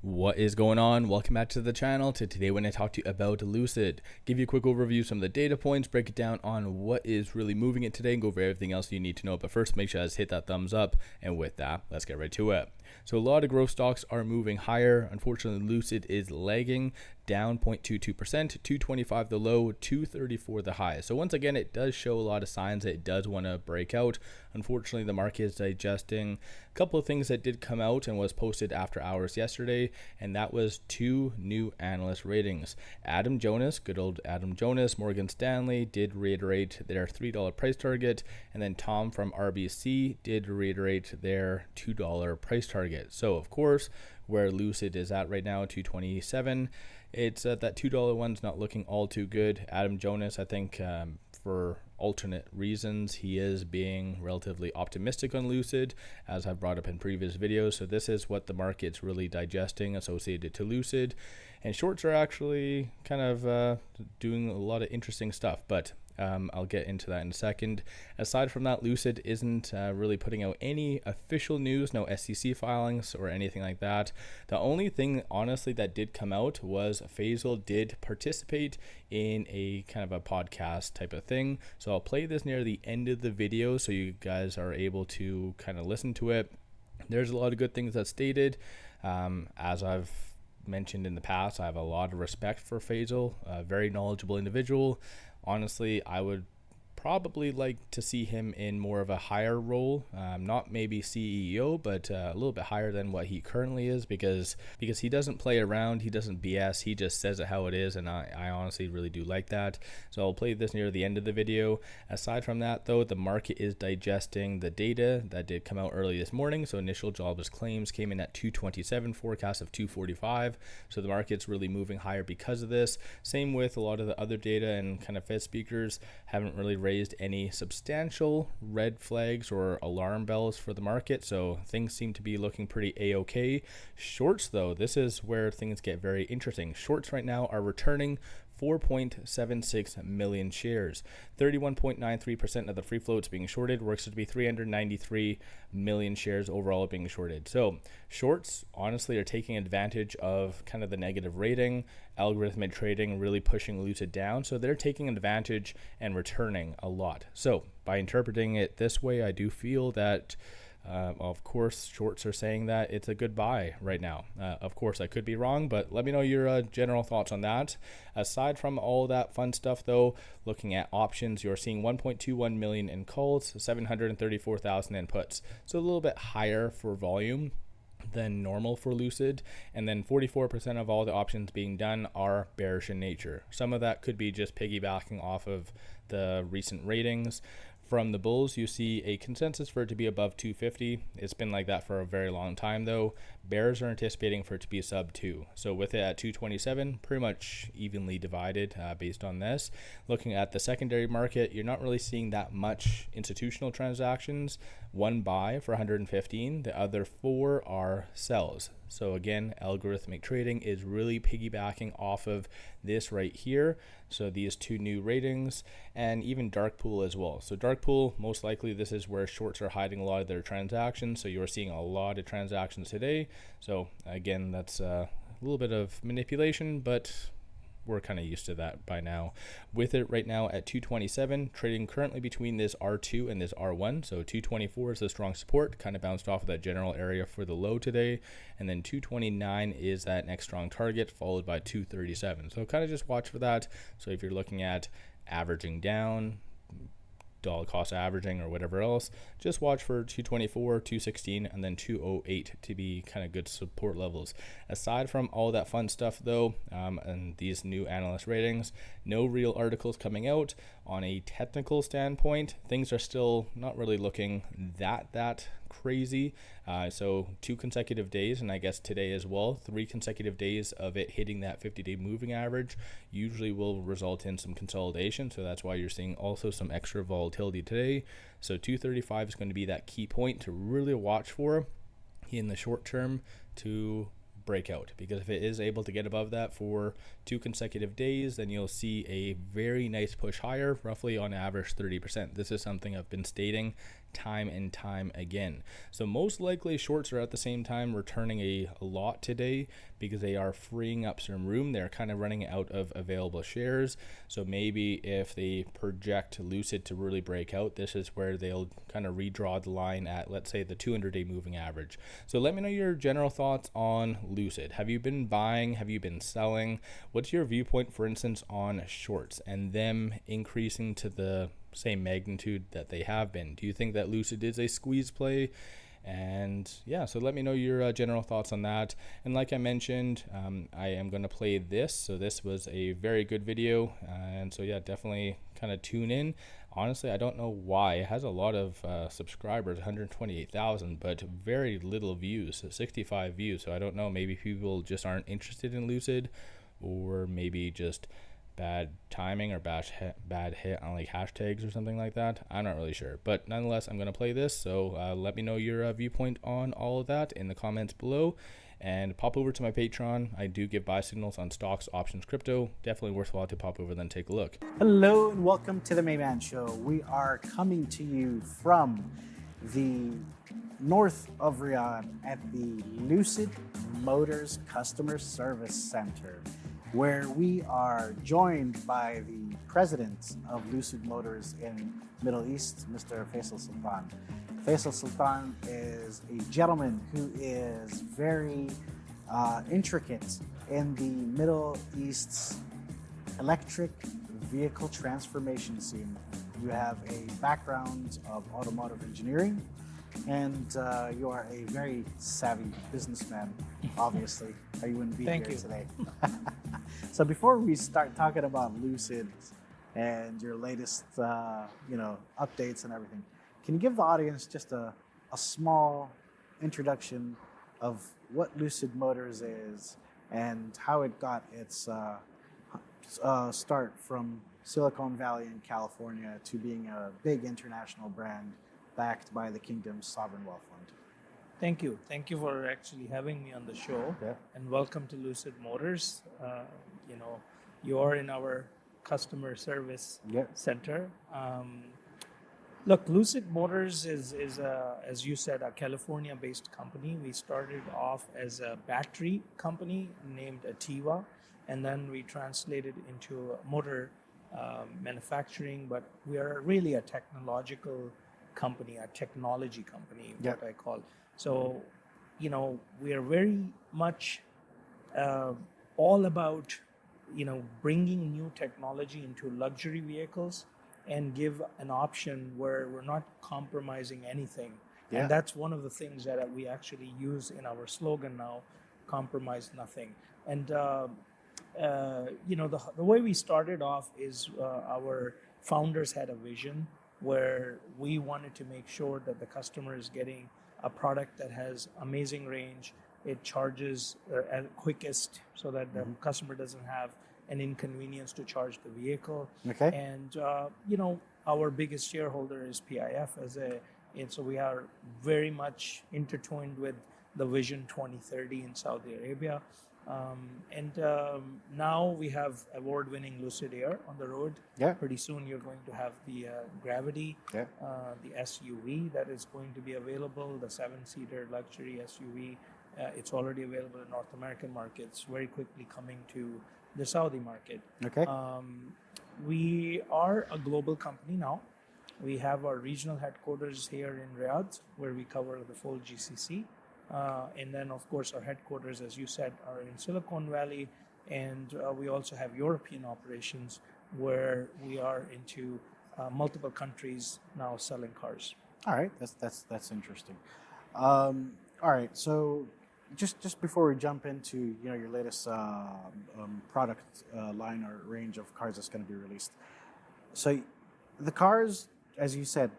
What is going on? Welcome back to the channel. Today when I talk to you about Lucid, give you a quick overview of some of the data points, break it down on what is really moving it today, and go over everything else you need to know. But first, make sure you guys hit that thumbs up, and with that, let's get right to it. So a lot of growth stocks are moving higher. Unfortunately, Lucid is lagging, down 0.22%, 225 the low, 234 the high. So once again, it does show a lot of signs that it does want to break out. Unfortunately, the market is digesting a couple of things that did come out and was posted after hours yesterday, and that was two new analyst ratings. Adam Jonas, good old Adam Jonas, Morgan Stanley, did reiterate their $3 price target, and then Tom from RBC did reiterate their $2 price target. So of course, where Lucid is at right now, 227, it's that $2 one's not looking all too good. Adam Jonas, I think, for alternate reasons, he is being relatively optimistic on Lucid, as I've brought up in previous videos. So this is what the market's really digesting associated to Lucid, and shorts are actually kind of doing a lot of interesting stuff, but I'll get into that in a second. Aside from that, Lucid isn't really putting out any official news, no SEC filings or anything like that. The only thing, honestly, that did come out was Faisal did participate in a kind of a podcast type of thing. So I'll play this near the end of the video so you guys are able to kind of listen to it. There's a lot of good things that's stated. As I've mentioned in the past, I have a lot of respect for Faisal, a very knowledgeable individual. Honestly, I would probably like to see him in more of a higher role, not maybe CEO, but a little bit higher than what he currently is, because he doesn't play around, he doesn't BS, he just says it how it is, and I honestly really do like that. So I'll play this near the end of the video. Aside from that though, the market is digesting the data that did come out early this morning. So initial jobless claims came in at 227, forecast of 245. So the market's really moving higher because of this. Same with a lot of the other data, and kind of Fed speakers haven't really raised any substantial red flags or alarm bells for the market, so things seem to be looking pretty a-okay. Shorts though, this is where things get very interesting. Shorts right now are returning 4.76 million shares. 31.93% of the free float's being shorted, works to be 393 million shares overall being shorted. So shorts honestly are taking advantage of kind of the negative rating, algorithmic trading really pushing Lucid down. So they're taking advantage and returning a lot. So by interpreting it this way, I do feel that of course, shorts are saying that it's a good buy right now. Of course, I could be wrong, but let me know your general thoughts on that. Aside from all that fun stuff, though, looking at options, you're seeing 1.21 million in calls, 734,000 in puts. So a little bit higher for volume than normal for Lucid, and then 44% of all the options being done are bearish in nature. Some of that could be just piggybacking off of the recent ratings. From the bulls, you see a consensus for it to be above 250. It's been like that for a very long time though. Bears are anticipating for it to be sub 2. So with it at 227, pretty much evenly divided based on this. Looking at the secondary market, you're not really seeing that much institutional transactions. One buy for 115, the other 4 are sells. So again, algorithmic trading is really piggybacking off of this right here. So these two new ratings, and even dark pool as well. So dark pool, most likely this is where shorts are hiding a lot of their transactions. So you're seeing a lot of transactions today. So again, that's a little bit of manipulation, but we're kind of used to that by now. With it right now at 227, trading currently between this R2 and this R1. So 224 is the strong support, kind of bounced off of that general area for the low today. And then 229 is that next strong target, followed by 237. So kind of just watch for that. So if you're looking at averaging down, dollar cost averaging or whatever else, just watch for 224, 216, and then 208 to be kind of good support levels. Aside from all that fun stuff though, and these new analyst ratings, no real articles coming out. On a technical standpoint, things are still not really looking that crazy. So 2 consecutive days, and I guess today as well, 3 consecutive days of it hitting that 50-day moving average usually will result in some consolidation. So that's why you're seeing also some extra volatility today. So 235 is going to be that key point to really watch for in the short term to breakout, because if it is able to get above that for 2 consecutive days, then you'll see a very nice push higher, roughly on average 30%. This is something I've been stating time and time again. So most likely shorts are at the same time returning a lot today because they are freeing up some room. They're kind of running out of available shares. So maybe if they project Lucid to really break out, this is where they'll kind of redraw the line at, let's say, the 200-day moving average. So let me know your general thoughts on Lucid. Have you been buying? Have you been selling? What's your viewpoint, for instance, on shorts and them increasing to the same magnitude that they have been? Do you think that Lucid is a squeeze play? And yeah, so let me know your general thoughts on that. And like I mentioned, I am going to play this. So this was a very good video. And so yeah, definitely kind of tune in. Honestly, I don't know why. It has a lot of subscribers, 128,000, but very little views, so 65 views. So I don't know, maybe people just aren't interested in Lucid, or maybe just bad timing or bad hit on like hashtags or something like that. I'm not really sure, but nonetheless, I'm going to play this. So let me know your viewpoint on all of that in the comments below, and pop over to my Patreon. I do give buy signals on stocks, options, crypto. Definitely worthwhile to pop over then take a look. Hello and welcome to the Mayman Show. We are coming to you from the north of Riyadh at the Lucid Motors Customer Service Center, where we are joined by the president of Lucid Motors in Middle East, Mr. Faisal Sultan. Faisal Sultan is a gentleman who is very intricate in the Middle East's electric vehicle transformation scene. You have a background of automotive engineering, and you are a very savvy businessman, obviously, or you wouldn't be here today. So before we start talking about Lucid and your latest, updates and everything, can you give the audience just a small introduction of what Lucid Motors is and how it got its start from Silicon Valley in California to being a big international brand backed by the Kingdom's Sovereign Wealth Fund? Thank you. Thank you for actually having me on the show. Yeah. And welcome to Lucid Motors. You are in our customer service center. Look, Lucid Motors is as you said, a California-based company. We started off as a battery company named 𝗖𝗓𝗧𝗛, and then we translated into motor manufacturing. But we are really a technological company, a technology company, what I call. So, we are very much all about, bringing new technology into luxury vehicles and give an option where we're not compromising anything. Yeah. And that's one of the things that we actually use in our slogan now, compromise nothing. And, the way we started off is our founders had a vision where we wanted to make sure that the customer is getting a product that has amazing range. It charges at quickest so that the customer doesn't have an inconvenience to charge the vehicle. Okay. And, our biggest shareholder is PIF and so we are very much intertwined with the Vision 2030 in Saudi Arabia. Now we have award-winning Lucid Air on the road. Yeah. Pretty soon you're going to have the Gravity, the SUV that is going to be available, the 7-seater luxury SUV. It's already available in North American markets, very quickly coming to the Saudi market. Okay. We are a global company now. We have our regional headquarters here in Riyadh, where we cover the full GCC. And then, of course, our headquarters, as you said, are in Silicon Valley. And we also have European operations where we are into multiple countries now selling cars. All right, that's interesting. All right, so just before we jump into your latest product line or range of cars that's going to be released, so the cars, as you said,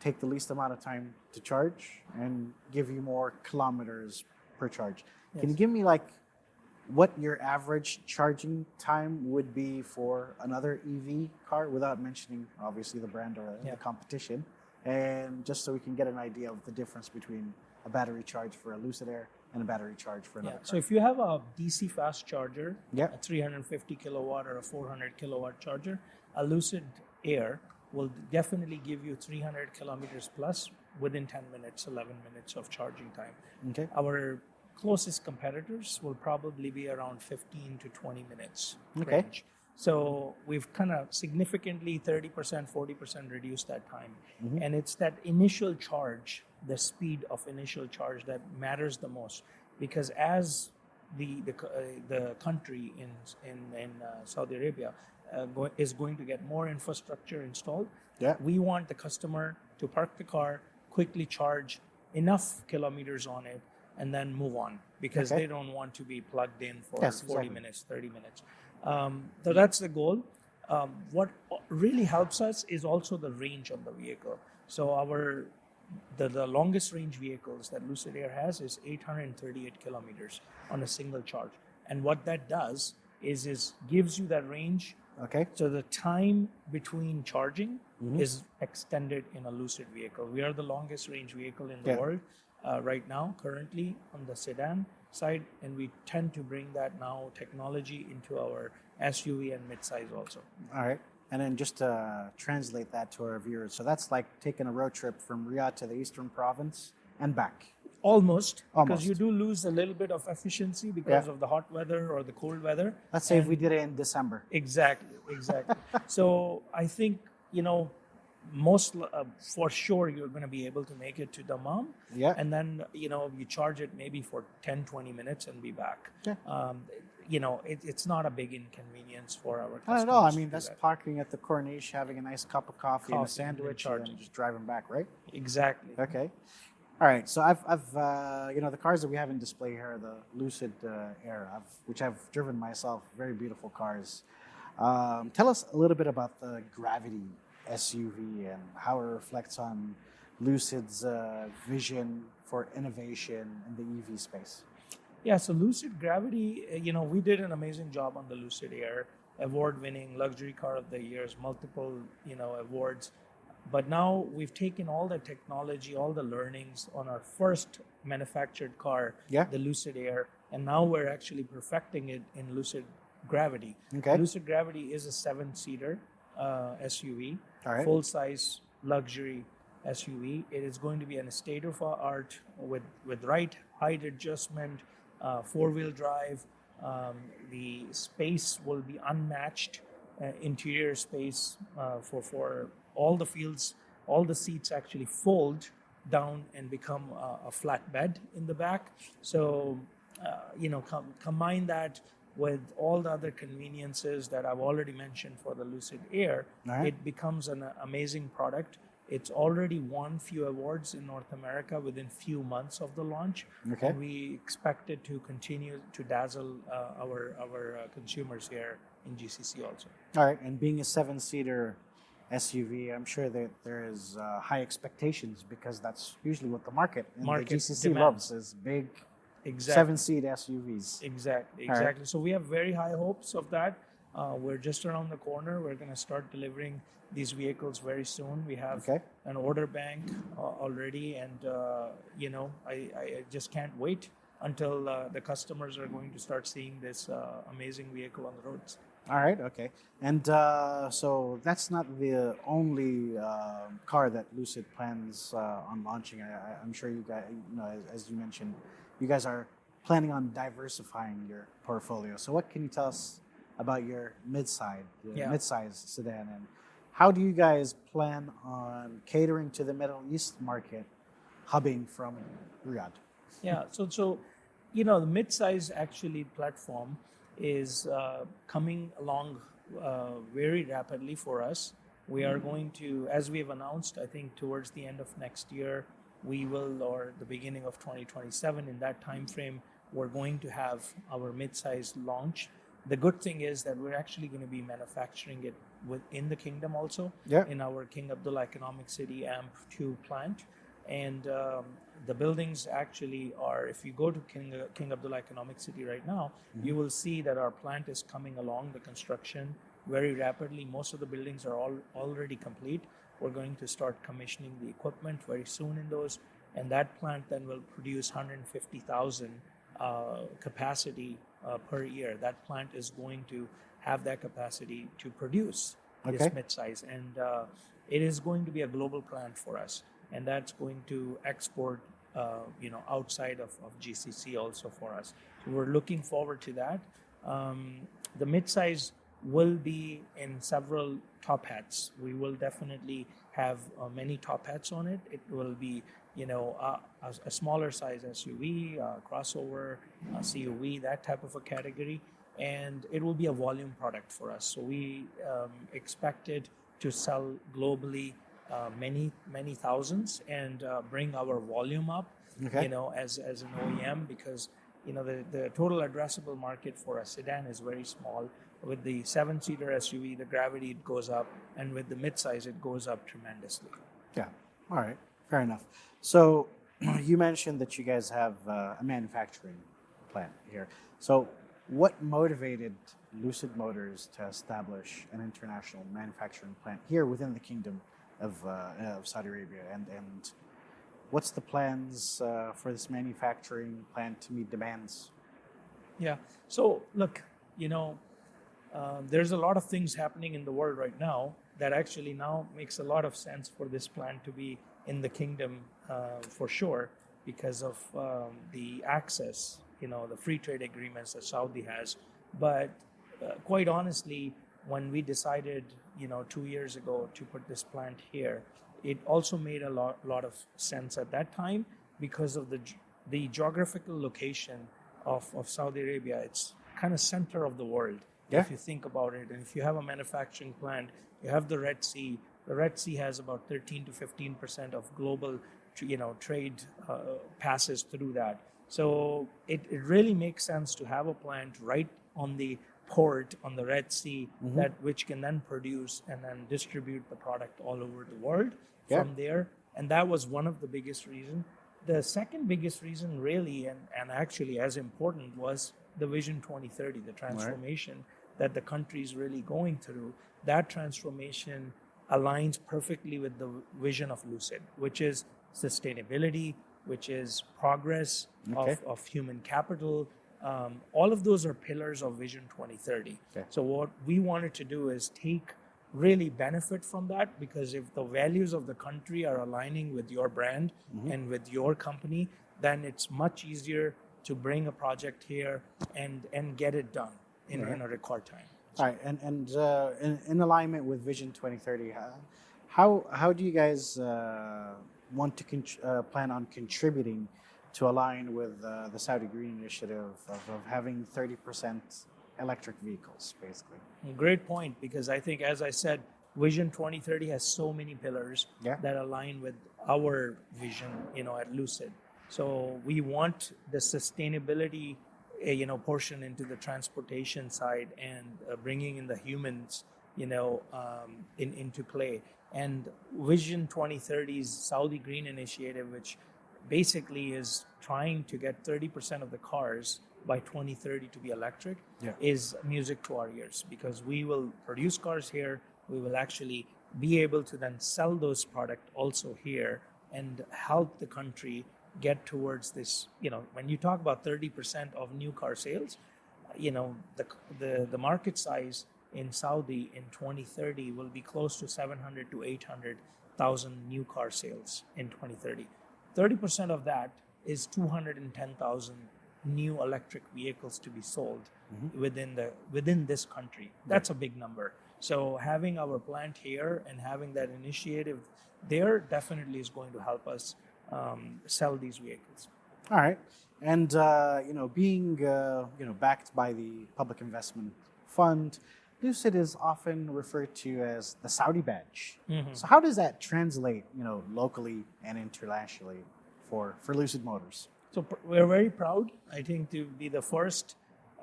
take the least amount of time to charge and give you more kilometers per charge. Yes. Can you give me what your average charging time would be for another EV car, without mentioning obviously the brand or the competition, and just so we can get an idea of the difference between a battery charge for a Lucid Air and a battery charge for another car? So if you have a DC fast charger, a 350 kilowatt or a 400 kilowatt charger, a Lucid Air will definitely give you 300 kilometers plus within 10 minutes, 11 minutes of charging time. Okay. Our closest competitors will probably be around 15 to 20 minutes Okay. range. So we've kind of significantly 30%, 40% reduced that time. And it's that initial charge, the speed of initial charge that matters the most. Because as the country in Saudi Arabia is going to get more infrastructure installed, we want the customer to park the car, quickly charge enough kilometers on it, and then move on, because they don't want to be plugged in for 40 minutes, 30 minutes. So that's the goal. What really helps us is also the range of the vehicle. So the longest range vehicles that Lucid Air has is 838 kilometers on a single charge. And what that does is gives you that range. Okay. So the time between charging is extended in a Lucid vehicle. We are the longest range vehicle in the world right now, currently on the sedan side, and we tend to bring that now technology into our SUV and midsize also. All right. And then just to translate that to our viewers, so that's like taking a road trip from Riyadh to the Eastern Province and back. Almost, because you do lose a little bit of efficiency because of the hot weather or the cold weather. Let's say if we did it in December. Exactly. So I think, most for sure you're going to be able to make it to Dammam. Yeah. And then, you charge it maybe for 10, 20 minutes and be back. Yeah. It's not a big inconvenience for our customers. Not at all. I mean, that's parking at the Corniche, having a nice cup of coffee and a sandwich, and then just driving back, right? Exactly. Okay. All right. So I've the cars that we have in display here are the Lucid Air, which I've driven myself. Very beautiful cars. Tell us a little bit about the Gravity SUV and how it reflects on Lucid's vision for innovation in the EV space. Yeah, so Lucid Gravity, we did an amazing job on the Lucid Air, award-winning luxury car of the years, multiple, awards. But now we've taken all the technology, all the learnings on our first manufactured car, the Lucid Air, and now we're actually perfecting it in Lucid Gravity. Okay. Lucid Gravity is a 7-seater SUV, full-size luxury SUV. It is going to be a state-of-the-art with right height adjustment, 4-wheel drive. The space will be unmatched, interior space for all the fields. All the seats actually fold down and become a flat bed in the back. So, combine that with all the other conveniences that I've already mentioned for the Lucid Air, it becomes an amazing product. It's already won few awards in North America within few months of the launch. Okay. And we expect it to continue to dazzle our consumers here in GCC also. All right. And being a 7-seater SUV, I'm sure that there is high expectations, because that's usually what the market in the GCC demands. loves, is big 7-seat SUVs. Exactly. Right. So we have very high hopes of that. We're just around the corner. We're going to start delivering these vehicles very soon. We have an order bank already, and I just can't wait until the customers are going to start seeing this amazing vehicle on the roads. All right, okay. And so that's not the only car that Lucid plans on launching. I'm sure you guys, as you mentioned, you guys are planning on diversifying your portfolio. So what can you tell us about your midsize sedan, and how do you guys plan on catering to the Middle East market, hubbing from Riyadh? Yeah, so the midsize actually platform is coming along very rapidly for us. We are going to, as we have announced, I think towards the end of next year, we will, or the beginning of 2027, in that time frame, we're going to have our midsize launch. The good thing is that we're actually going to be manufacturing it within the kingdom also, in our King Abdullah Economic City AMP2 plant. And the buildings actually are, if you go to King Abdullah Economic City right now, you will see that our plant is coming along the construction very rapidly. Most of the buildings are already complete. We're going to start commissioning the equipment very soon in those, and that plant then will produce 150,000 capacity per year. That plant is going to have that capacity to produce this midsize, and it is going to be a global plant for us. and that's going to export, outside of GCC also for us. So we're looking forward to that. The midsize will be in several top hats. We will definitely have many top hats on it. It will be, a smaller size SUV, crossover, CUV, that type of a category, and it will be a volume product for us. So we expect it to sell globally many thousands and bring our volume up, as an OEM, because the total addressable market for a sedan is very small. With the 7-seater SUV, the Gravity, it goes up, and with the midsize, it goes up tremendously. Yeah. All right. Fair enough. So you mentioned that you guys have a manufacturing plant here. So what motivated Lucid Motors to establish an international manufacturing plant here within the Kingdom of Saudi Arabia, and what's the plans for this manufacturing plant to meet demands? Yeah. So look, there's a lot of things happening in the world right now that actually now makes a lot of sense for this plant to be in the kingdom, for sure, because of the access, the free trade agreements that Saudi has. But quite honestly, when we decided, 2 years ago to put this plant here, it also made a lot of sense at that time because of the geographical location of Saudi Arabia. It's kind of center of the world. Yeah. If you think about it, and if you have a manufacturing plant, you have the Red Sea. The Red Sea has about 13 to 15% of global, trade passes through that. So it really makes sense to have a plant right on the port on the Red Sea, which can then produce and then distribute the product all over the world from there. And that was one of the biggest reasons. The second biggest reason, really, and actually as important, was the Vision 2030, the transformation that the country is really going through. That transformation aligns perfectly with the vision of Lucid, which is sustainability, which is progress of human capital. All of those are pillars of Vision 2030. Okay. So what we wanted to do is really benefit from that, because if the values of the country are aligning with your brand and with your company, then it's much easier to bring a project here and get it done in a record time. All right, and in alignment with Vision 2030, how do you guys want to plan on contributing to align with the Saudi Green Initiative of having 30% electric vehicles, basically? Great point, because I think, as I said, Vision 2030 has so many pillars that align with our vision, at Lucid. So we want the sustainability, portion into the transportation side and bringing in the humans, into play. And Vision 2030's Saudi Green Initiative, which basically is trying to get 30% of the cars by 2030 to be electric, is music to our ears, because we will produce cars here. We will actually be able to then sell those products also here and help the country get towards this. When you talk about 30% of new car sales, the market size in Saudi in 2030 will be close to 700 to 800,000 new car sales in 2030. 30% of that is 210,000 new electric vehicles to be sold within this country. That's a big number. So having our plant here and having that initiative there definitely is going to help us sell these vehicles. All right, and being backed by the Public Investment Fund, Lucid is often referred to as the Saudi badge. So how does that translate, locally and internationally for Lucid Motors? So we're very proud, I think, to be the first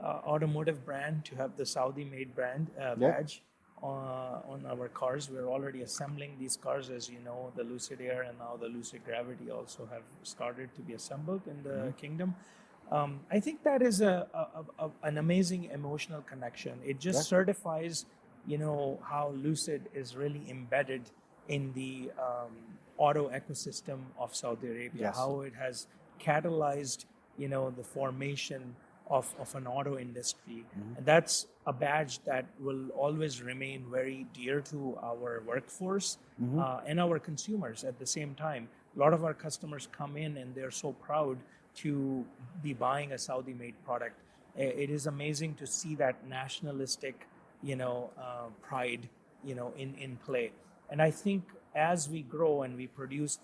automotive brand to have the Saudi-made brand badge on our cars. We're already assembling these cars, as you know. The Lucid Air and now the Lucid Gravity also have started to be assembled in the kingdom. I think that is an amazing emotional connection. It just certifies, how Lucid is really embedded in the auto ecosystem of Saudi Arabia, how it has catalyzed, the formation of an auto industry. And that's a badge that will always remain very dear to our workforce and our consumers at the same time. a lot of our customers come in and they're so proud to be buying a Saudi-made product. It is amazing to see that nationalistic, pride, in play. And I think as we grow and we produce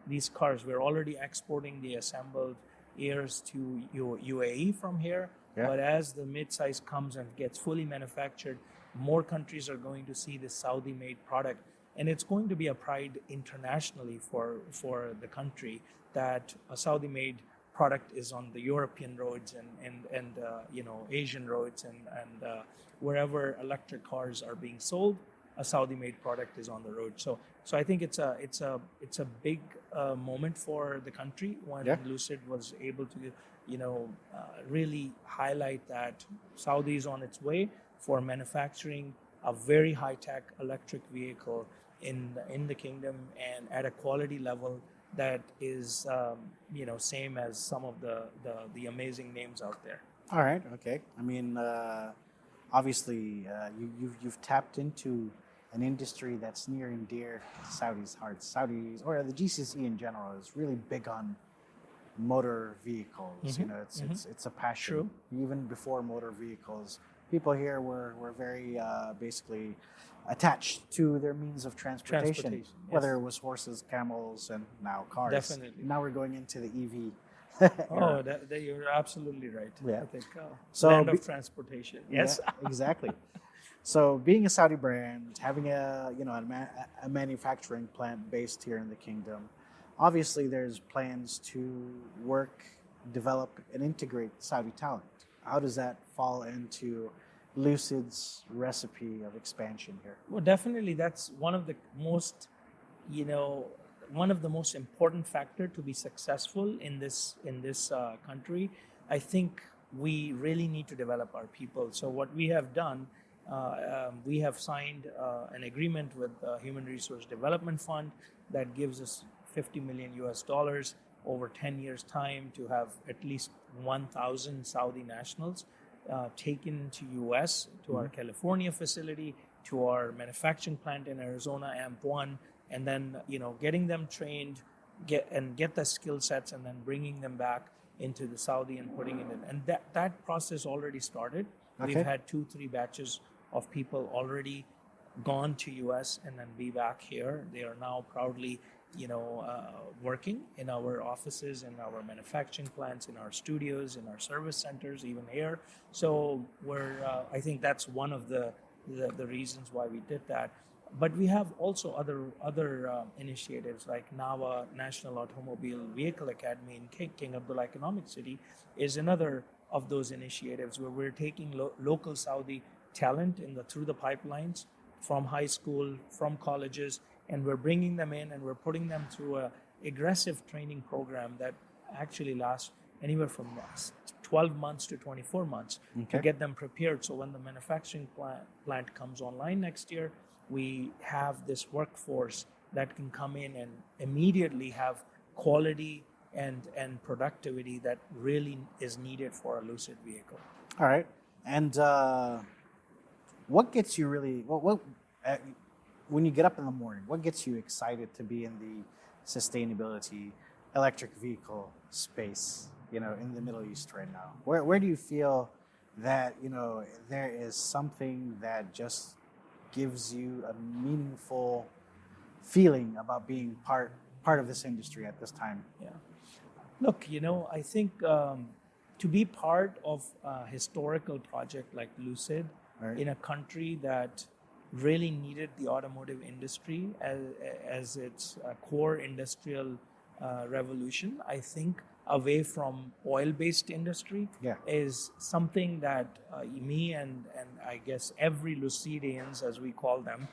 these cars, we're already exporting the assembled Airs to UAE from here. Yeah. But as the midsize comes and gets fully manufactured, more countries are going to see this Saudi-made product. And it's going to be a pride internationally for the country that a Saudi-made product is on the European roads and Asian roads and wherever electric cars are being sold, a Saudi-made product is on the road. So I think it's a big moment for the country when Lucid was able to really highlight that Saudi is on its way for manufacturing a very high-tech electric vehicle in the kingdom and at a quality level that is same as some of the amazing names out there. All right. Okay. I mean, obviously, you've tapped into an industry that's near and dear to Saudi's hearts. Saudis, or the GCC in general, is really big on motor vehicles. Mm-hmm. It's a passion. True. Even before motor vehicles, people here were very basically attached to their means of transportation. Whether it was horses, camels, and now cars. Definitely. Now we're going into the EV. Oh, you're absolutely right. Yeah. I think So land of transportation. Yes. Yeah, exactly. So being a Saudi brand, having a manufacturing plant based here in the kingdom, obviously there's plans to work, develop, and integrate Saudi talent. How does that fall into Lucid's recipe of expansion here? Well, definitely that's one of the most important factor to be successful in this country. I think we really need to develop our people. So what we have done, we have signed an agreement with the Human Resource Development Fund that gives us $50 million over 10 years' time to have at least 1,000 Saudi nationals taken to US, to our California facility, to our manufacturing plant in Arizona, AMP1, and then getting them trained, get the skill sets, and then bringing them back into the Saudi and putting it in. And that process already started. Okay. We've had 2-3 batches of people already gone to US and then be back here. They are now proudly working in our offices, in our manufacturing plants, in our studios, in our service centers, even here. So I think that's one of the reasons why we did that. But we have also other initiatives like NAWA, National Automobile Vehicle Academy in King Abdullah Economic City is another of those initiatives where we're taking local Saudi talent through the pipelines from high school, from colleges, and we're bringing them in and we're putting them through a aggressive training program that actually lasts anywhere from 12 months to 24 months to get them prepared. So when the manufacturing plant comes online next year, we have this workforce that can come in and immediately have quality and productivity that really is needed for a Lucid vehicle. All right. And what gets you really, when you get up in the morning, what gets you excited to be in the sustainability electric vehicle space, in the Middle East right now? Where do you feel that, there is something that just gives you a meaningful feeling about being part of this industry at this time? Yeah. Look, I think to be part of a historical project like Lucid in a country that really needed the automotive industry as its core industrial revolution, I think away from oil-based industry is something that me and I guess every Lucidians, as we call them,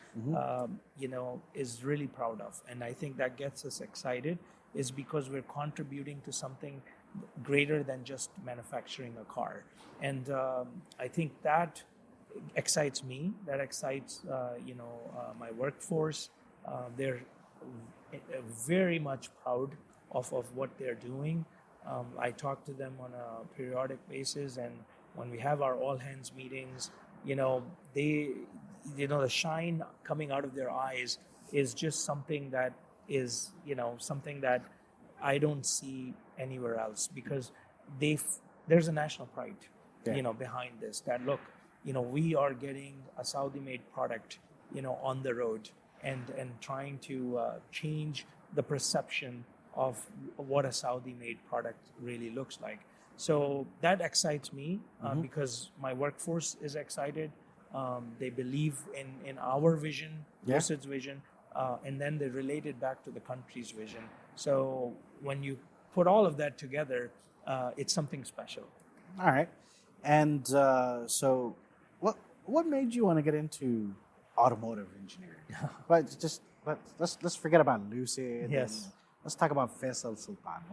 is really proud of. And I think that gets us excited is because we're contributing to something greater than just manufacturing a car. And I think that excites me, that excites my workforce. They're very much proud of what they're doing. I talk to them on a periodic basis, and when we have our all hands meetings, the shine coming out of their eyes is just something that is, something that I don't see anywhere else, because there's a national pride, behind this, that look, we are getting a Saudi-made product, on the road, and trying to change the perception of what a Saudi-made product really looks like. So that excites me, because my workforce is excited. They believe in our vision, Lucid's vision, and then they relate it back to the country's vision. So when you put all of that together, it's something special. All right. And so what made you want to get into automotive engineering? But let's forget about Lucid. Yes. Let's talk about Faisal Sultan.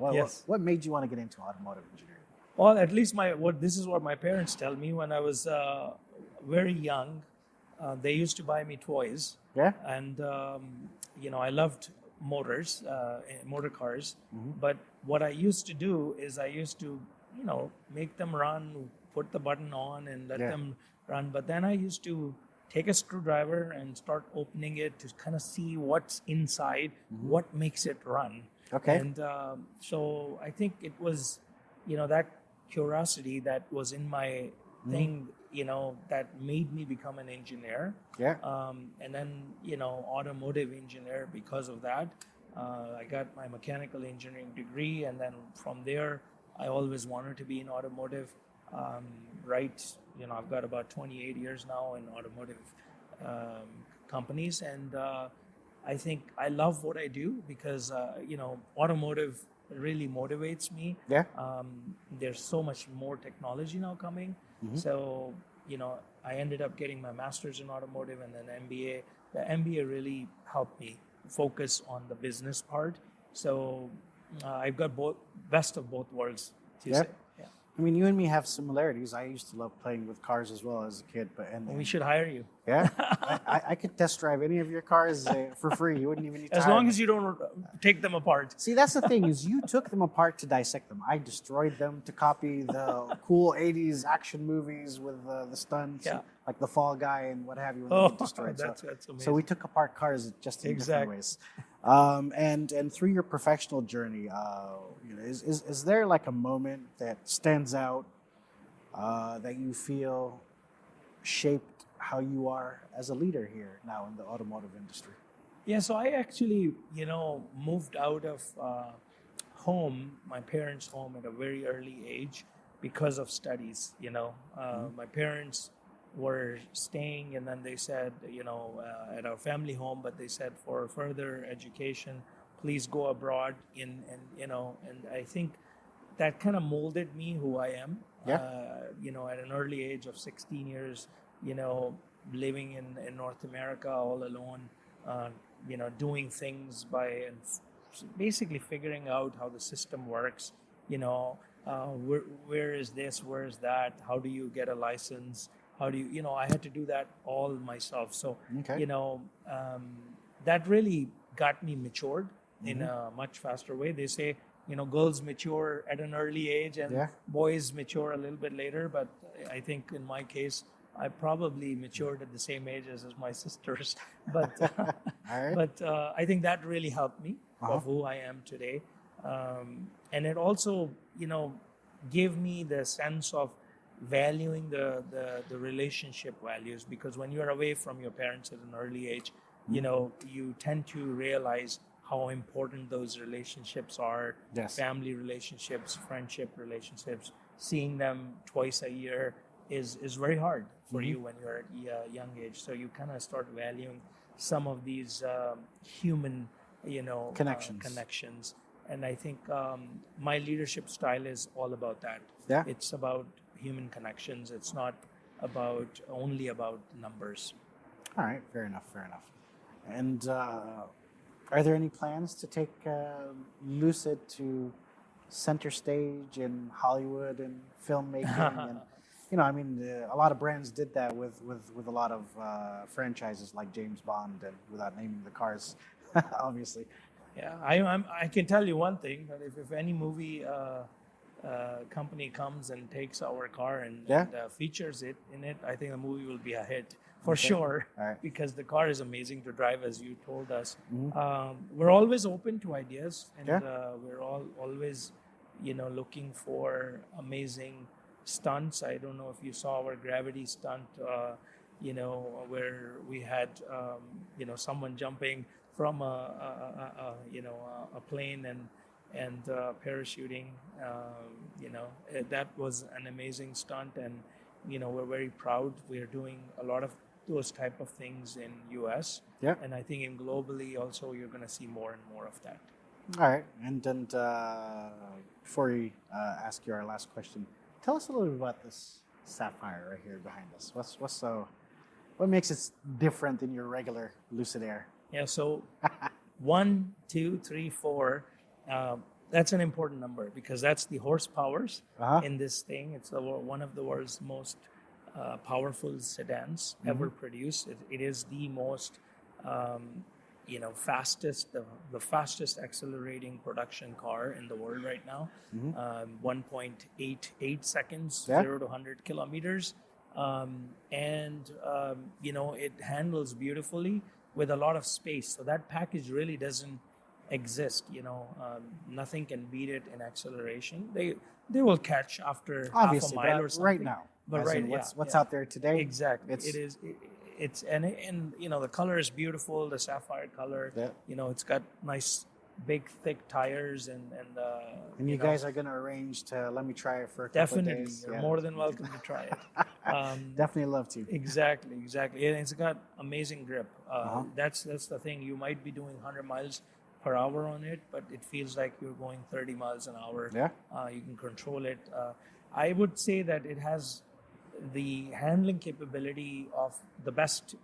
What made you want to get into automotive engineering? Well, at least this is what my parents tell me. When I was very young, they used to buy me toys. Yeah. And I loved motor cars. But what I used to do is I used to, make them run, put the button on, and let them run. But then I used to take a screwdriver and start opening it to kind of see what's inside, what makes it run. Okay. And so I think it was, that curiosity that was in my thing, that made me become an engineer. Yeah. And then, automotive engineer because of that. I got my mechanical engineering degree, and then from there, I always wanted to be in automotive. I've got about 28 years now in automotive companies, and I think I love what I do because, automotive really motivates me. Yeah. There's so much more technology now coming. So, I ended up getting my master's in automotive and then MBA. The MBA really helped me focus on the business part. So I've got best of both worlds, to say. Yeah. I mean, you and me have similarities. I used to love playing with cars as well as a kid, We should hire you. Yeah, I could test drive any of your cars for free. You wouldn't even need to. As long as you don't take them apart. See, that's the thing, is you took them apart to dissect them. I destroyed them to copy the cool 80s action movies with the stunts, like the Fall Guy and what have you. When they get destroyed. That's amazing. So we took apart cars just in different ways. And through your professional journey, is there like a moment that stands out that you feel shaped how you are as a leader here now in the automotive industry? Yeah, so I actually, moved out of home, my parents' home, at a very early age because of studies. My parents were staying, and then they said, at our family home, but they said for further education, please go abroad. And I think that kind of molded me who I am. Yeah. At an early age of 16 years, living in North America all alone, doing things basically figuring out how the system works. Where is this? Where is that? How do you get a license? How do you, I had to do that all myself. So, that really got me matured in a much faster way. They say, girls mature at an early age and boys mature a little bit later. But I think in my case, I probably matured at the same age as my sisters. But, I think that really helped me of who I am today. And it also, gave me the sense of valuing the relationship values, because when you're away from your parents at an early age, you tend to realize how important those relationships are. Yes. Family relationships, friendship relationships. Seeing them twice a year is very hard for you when you're at a young age. So you kind of start valuing some of these human, connections. And I think my leadership style is all about that. Yeah. It's about human connections. It's not only about numbers. All right, fair enough. And are there any plans to take Lucid to center stage in Hollywood and filmmaking? And a lot of brands did that with a lot of franchises like James Bond, and without naming the cars, obviously. Yeah, I can tell you one thing, that if any movie company comes and takes our car and, Yeah. features it in it, I think the movie will be a hit for Okay. sure. All right. Because the car is amazing to drive, as you told us. Mhm. We're always open to ideas, and Yeah. we're always, looking for amazing stunts. I don't know if you saw our gravity stunt, where we had, someone jumping from a plane and parachuting. That was an amazing stunt, and we're very proud. We are doing a lot of those type of things in US, Yeah. and I think in globally also you're going to see more and more of that. All right. And then before we ask you our last question, tell us a little bit about this Sapphire right here behind us. What makes it different than your regular Lucid Air? Yeah, so 1, 2, 3, 4. That's an important number because that's the horsepowers Uh-huh. in this thing. It's one of the world's most powerful sedans ever produced. It is the most, fastest, the fastest accelerating production car in the world right now. 1.88 seconds, Yeah. 0 to 100 kilometers. It handles beautifully with a lot of space. So that package really doesn't exist. Nothing can beat it in acceleration. They will catch after Obviously, half a mile but or something. right now. But as right, in what's yeah. out there today? Exactly. It's- It's the color is beautiful. The sapphire color. Yeah. It's got nice, big, thick tires and And you guys are gonna arrange to let me try it for a couple of definitely. days. You're Yeah. more than welcome to try it. Definitely love to. Exactly. And it's got amazing grip. Uh-huh. That's the thing. You might be doing 100 miles per hour on it, but it feels like you're going 30 miles an hour. Yeah. You can control it. I would say that it has the handling capability of the best,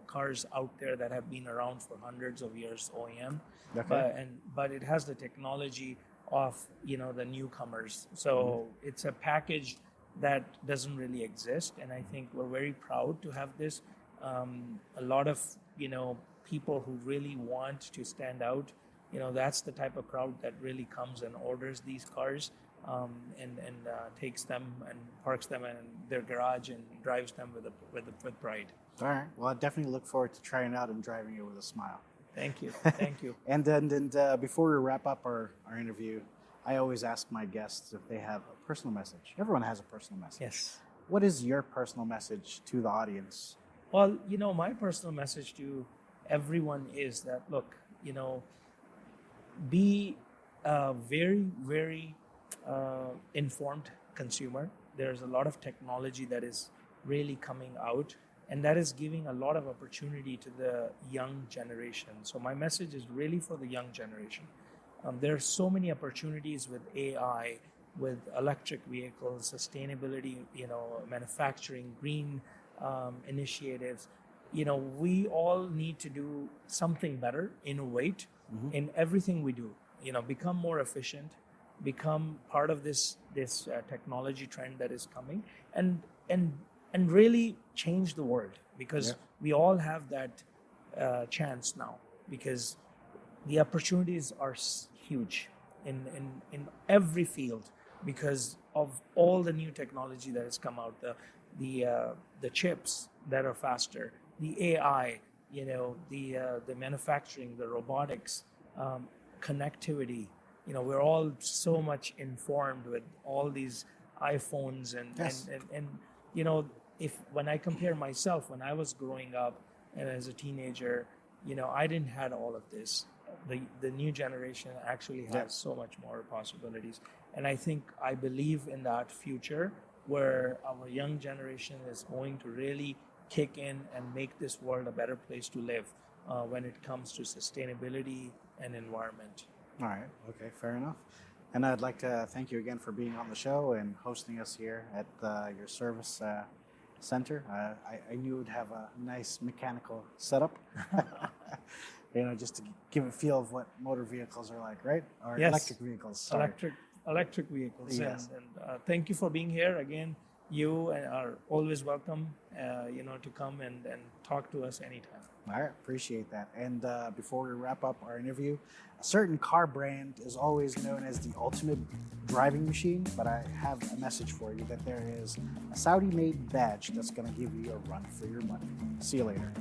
cars out there that have been around for hundreds of years, OEM. Okay. But it has the technology of the newcomers. So it's a package that doesn't really exist, and I think we're very proud to have this. A lot of people who really want to stand out. That's the type of crowd that really comes and orders these cars. And takes them and parks them in their garage and drives them with pride. All right. Well, I definitely look forward to trying it out and driving it with a smile. Thank you. Thank you. And then before we wrap up our interview, I always ask my guests if they have a personal message. Everyone has a personal message. Yes. What is your personal message to the audience? Well, my personal message to everyone is that, look, be very, very informed consumer. There's a lot of technology that is really coming out, and that is giving a lot of opportunity to the young generation. So my message is really for the young generation. There are so many opportunities with AI, with electric vehicles, sustainability, manufacturing, green initiatives. We all need to do something better, innovate in everything we do. Become more efficient, become part of this technology trend that is coming, and really change the world, because we all have that chance now, because the opportunities are huge in every field because of all the new technology that has come out, the chips that are faster, the AI, the manufacturing, the robotics, connectivity. We're all so much informed with all these iPhones and if when I compare myself when I was growing up and as a teenager, I didn't had all of this. The new generation actually has so much more possibilities, and I believe in that future where our young generation is going to really kick in and make this world a better place to live when it comes to sustainability and environment. All right. Okay. Fair enough. And I'd like to thank you again for being on the show and hosting us here at your service center. I knew it would have a nice mechanical setup, just to give a feel of what motor vehicles are like, right? Or Yes. electric vehicles. Sorry. Electric vehicles. Yes. And thank you for being here again. you are always welcome, to come and talk to us anytime. All right, appreciate that. And before we wrap up our interview, a certain car brand is always known as the ultimate driving machine, but I have a message for you that there is a Saudi-made badge that's going to give you a run for your money. See you later.